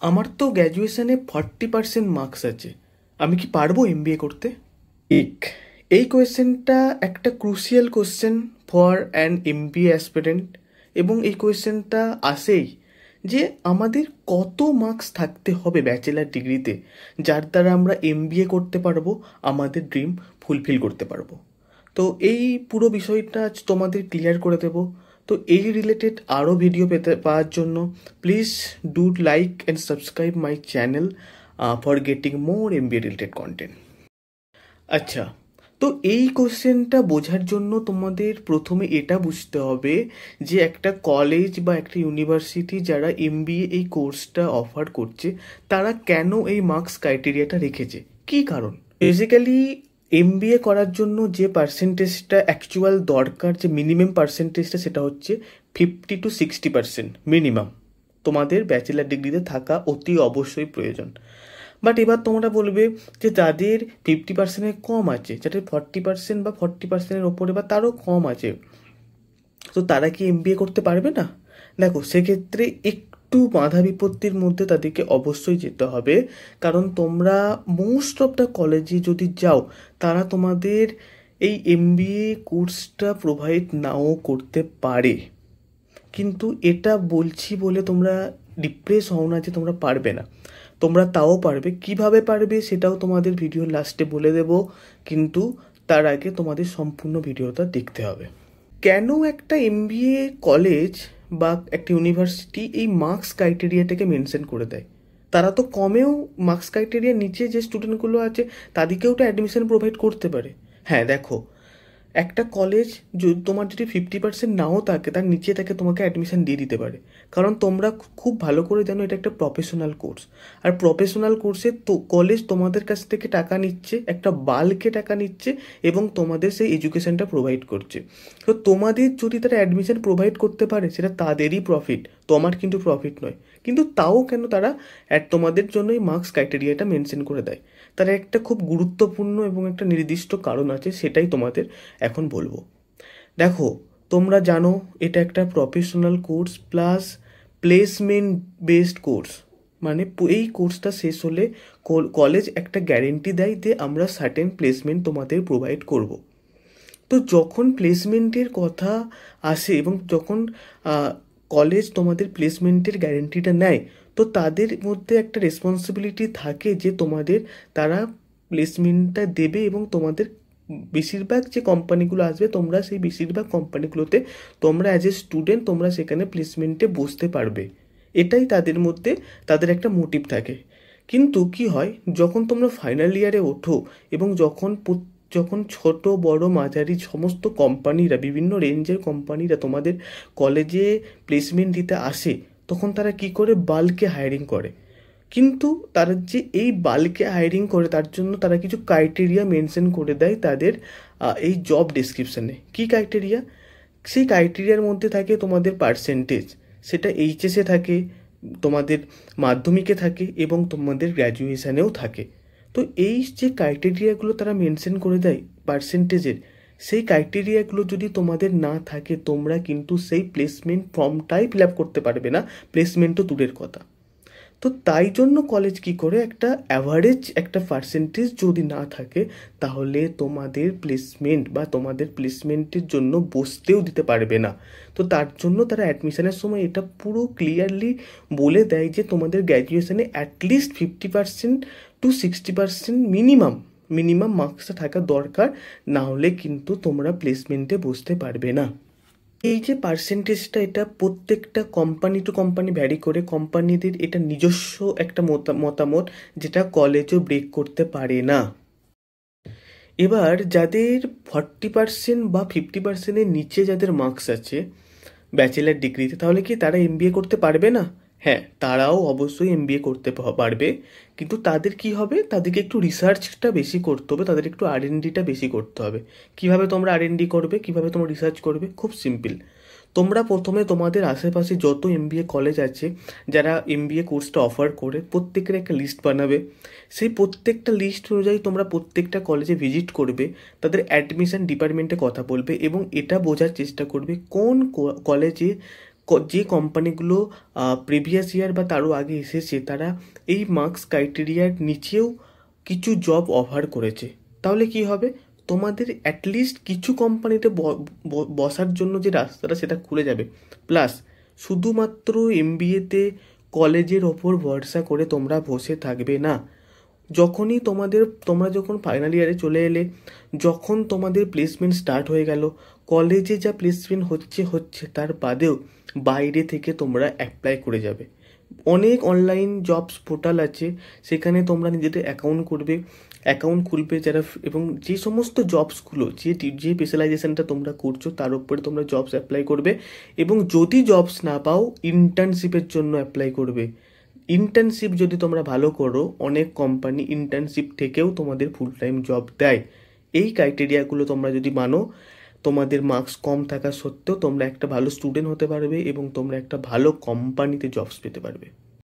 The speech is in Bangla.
আমার তো গ্র্যাজুয়েশনে 40% মার্কস আছে, আমি কি পারবো এমবিএ করতে? এক এই কোয়েশ্চেনটা একটা crucial question for an MBA aspirant. এবং এই কোয়েশ্চেনটা আসেই যে আমাদের কত মার্কস থাকতে হবে ব্যাচেলার ডিগ্রিতে যার দ্বারা আমরা এমবিএ করতে পারবো, আমাদের ড্রিম ফুলফিল করতে পারবো। তো এই পুরো বিষয়টা আজ তোমাদের ক্লিয়ার করে দেব। তো এই রিলেটেড আরও ভিডিও পাওয়ার জন্য please do like and subscribe my channel for getting more MBA related content. আচ্ছা, তো এই কোশ্চেনটা বোঝার জন্য তোমাদের প্রথমে এটা বুঝতে হবে যে একটা কলেজ বা একটা ইউনিভার্সিটি যারা এমবিএ এই কোর্সটা অফার করছে তারা কেন এই মার্কস ক্রাইটেরিয়াটা রেখেছে, কী কারণ। বেসিক্যালি এমবিএ করার জন্য যে পার্সেন্টেজটা অ্যাকচুয়াল দরকার, যে মিনিমাম পার্সেন্টেজটা, সেটা হচ্ছে 50-60% মিনিমাম তোমাদের ব্যাচেলার ডিগ্রিতে থাকা অতি অবশ্যই প্রয়োজন। বাট এবার তোমরা বলবে যে যাদের 50%-এর কম আছে, যাদের 40% বা 40%-এর ওপরে বা তারও কম আছে, তো তারা কি এমবিএ করতে পারবে না? দেখো, সেক্ষেত্রে একটু বাধা বিপত্তির মধ্যে তাদেরকে অবশ্যই যেতে হবে, কারণ তোমরা মোস্ট অফ দ্য কলেজে যদি যাও তারা তোমাদের এই এমবিএ কোর্সটা প্রোভাইড নাও করতে পারে। কিন্তু এটা বলছি বলে তোমরা ডিপ্রেস হও না যে তোমরা পারবে না, তোমরা তাও পারবে। কিভাবে পারবে সেটাও তোমাদের ভিডিওর লাস্টে বলে দেব, কিন্তু তার আগে তোমাদের সম্পূর্ণ ভিডিওটা দেখতে হবে। কেন একটা এমবিএ কলেজ বা একটা ইউনিভার্সিটি এই মার্কস ক্রাইটেরিয়াটাকে মেনশন করে দেয়? তারা তো কমেও মার্কস ক্রাইটেরিয়ার নিচে যে স্টুডেন্টগুলো আছে তাদেরকেও তো অ্যাডমিশন প্রোভাইড করতে পারে। হ্যাঁ, দেখো, একটা কলেজ তোমার যদি 50% নাও থাকে তার নিচে থাকে তোমাকে অ্যাডমিশন দিয়ে দিতে পারে, কারণ তোমরা খুব ভালো করে জানো এটা একটা প্রফেশনাল কোর্স। আর প্রফেশনাল কোর্সে তো কলেজ তোমাদের কাছ থেকে টাকা নিচ্ছে, একটা বাল্কে টাকা নিচ্ছে এবং তোমাদের সেই এডুকেশনটা প্রোভাইড করছে। তো তোমাদের যদি তারা অ্যাডমিশন প্রোভাইড করতে পারে সেটা তাদেরই প্রফিট, তোমার কিন্তু প্রফিট নয়। কিন্তু তাও কেন তারা তোমাদের জন্য এই মার্কস ক্রাইটেরিয়াটা মেনশন করে দেয়, তার একটা খুব গুরুত্বপূর্ণ এবং একটা নির্দিষ্ট কারণ আছে, সেটাই তোমাদের এখন বলবো। দেখো, তোমরা জানো এটা একটা professional course plus placement based course. মানে এই কোর্সটা শেষ হলে কলেজ একটা গ্যারেন্টি দেয় যে আমরা সার্টেন প্লেসমেন্ট তোমাদের প্রোভাইড করব। তো যখন প্লেসমেন্টের কথা আসে এবং যখন কলেজ তোমাদের প্লেসমেন্টের গ্যারেন্টিটা নেয়, তো তাদের মধ্যে একটা রেসপন্সিবিলিটি থাকে যে তোমাদের তারা প্লেসমেন্টটা দেবে এবং তোমাদের বেশিরভাগ যে কোম্পানিগুলো আসবে তোমরা সেই বেশিরভাগ কোম্পানিগুলোতে তোমরা অ্যাজ এ স্টুডেন্ট তোমরা সেখানে প্লেসমেন্টে বসতে পারবে। এটাই তাদের মধ্যে তাদের একটা মোটিভ থাকে। কিন্তু কি হয়, যখন তোমরা ফাইনাল ইয়ারে ওঠো এবং যখন ছোট বড় মাঝারি সমস্ত কোম্পানিরা, বিভিন্ন রেঞ্জের কোম্পানিরা তোমাদের কলেজে প্লেসমেন্ট দিতে আসে, তখন তারা কি করে বাল্কে হায়ারিং করে। কিন্তু তারা যে এই বাল্কে হায়ারিং করে তার জন্য তারা কিছু ক্রাইটেরিয়া মেনশন করে দেয় তাদের এই জব ডেসক্রিপশানে। কী ক্রাইটেরিয়া? সেই ক্রাইটেরিয়ার মধ্যে থাকে তোমাদের পার্সেন্টেজ, সেটা এইচএসে থাকে, তোমাদের মাধ্যমিকে থাকে এবং তোমাদের গ্র্যাজুয়েশানেও থাকে। তো এই যে ক্রাইটেরিয়াগুলো তারা মেনশন করে দেয় পার্সেন্টেজের, সেই ক্রাইটেরিয়াগুলো যদি তোমাদের না থাকে তোমরা কিন্তু সেই প্লেসমেন্ট ফর্মটাই ফিল আপ করতে পারবে না, প্লেসমেন্টও দূরের কথা। তো তাই জন্য কলেজ কি করে একটা অ্যাভারেজ একটা পার্সেন্টেজ যদি না থাকে তাহলে তোমাদের প্লেসমেন্ট বা তোমাদের প্লেসমেন্টের জন্য বসতেও দিতে পারবে না। তো তার জন্য তারা অ্যাডমিশনের সময় এটা পুরো ক্লিয়ারলি বলে দেয় যে তোমাদের গ্র্যাজুয়েশনে অ্যাটলিস্ট 50%-60% মিনিমাম মার্কসটা থাকা দরকার, না হলে কিন্তু তোমরা প্লেসমেন্টে বসতে পারবে না। এই যে পার্সেন্টেজটা, এটা প্রত্যেকটা কোম্পানি টু কোম্পানি ভ্যারি করে, কোম্পানিদের এটা নিজস্ব একটা মতামত যেটা কলেজও ব্রেক করতে পারে না। এবার যাদের 40% বা 50%-এর নিচে যাদের মার্কস আছে ব্যাচেলার ডিগ্রিতে, তাহলে কি তারা এমবিএ করতে পারবে না? হ্যাঁ, তারাও অবশ্যই এমবিএ করতে পারবে, কিন্তু তাদের কি হবে, তাদেরকে একটু রিসার্চটা বেশি করতে হবে, তাদের একটু আরএনডিটা বেশি করতে হবে। কিভাবে তোমরা আরএনডি করবে, কিভাবে তোমরা রিসার্চ করবে? খুব সিম্পল। তোমরা প্রথমে তোমাদের আশেপাশে যত এমবিএ কলেজ আছে যারা এমবিএ কোর্সটা অফার করে প্রত্যেকের একটা লিস্ট বানাবে। সেই প্রত্যেকটা লিস্ট অনুযায়ী তোমরা প্রত্যেকটা কলেজে ভিজিট করবে, তাদের অ্যাডমিশন ডিপার্টমেন্টে কথা বলবে এবং এটা বোঝার চেষ্টা করবে কোন কলেজে যে কোম্পানিগুলো প্রিভিয়াস ইয়ার বা তারও আগে এসেছে তারা এই মার্কস ক্রাইটেরিয়ার নিচেও কিছু জব অফার করেছে। তাহলে কি হবে, তোমাদের অ্যাটলিস্ট কিছু কোম্পানিতে বসার জন্য যে রাস্তাটা সেটা খুলে যাবে। প্লাস শুধুমাত্র এমবিএতে কলেজের ওপর ভরসা করে তোমরা বসে থাকবে না। যখনই তোমরা যখন ফাইনাল ইয়ারে চলে এলে, যখন তোমাদের প্লেসমেন্ট স্টার্ট হয়ে গেল, কলেজে যা প্লেসমেন্ট হচ্ছে তার বাদেও বাইরে থেকে তোমরা অ্যাপ্লাই করে যাবে। অনেক অনলাইন জবস পোর্টাল আছে, সেখানে তোমরা নিজেদের অ্যাকাউন্ট খুলবে যারা, এবং যে সমস্ত জবসগুলো যে স্পেশালাইজেশনটা তোমরা করছো তার উপরে তোমরা জবস অ্যাপ্লাই করবে। এবং যদি জবস না পাও, ইন্টার্নশিপের জন্য অ্যাপ্লাই করবে। ইন্টার্নশিপ যদি তোমরা ভালো করো, অনেক কোম্পানি ইন্টার্নশিপ থেকেও তোমাদের ফুল টাইম জব দেয়। এই ক্রাইটেরিয়াগুলো তোমরা যদি মানো, তোমাদের মার্কস কম থাকা সত্ত্বেও তোমরা একটা ভালো স্টুডেন্ট হতে পারবে এবং তোমরা একটা ভালো কোম্পানিতে জবস পেতে পারবে।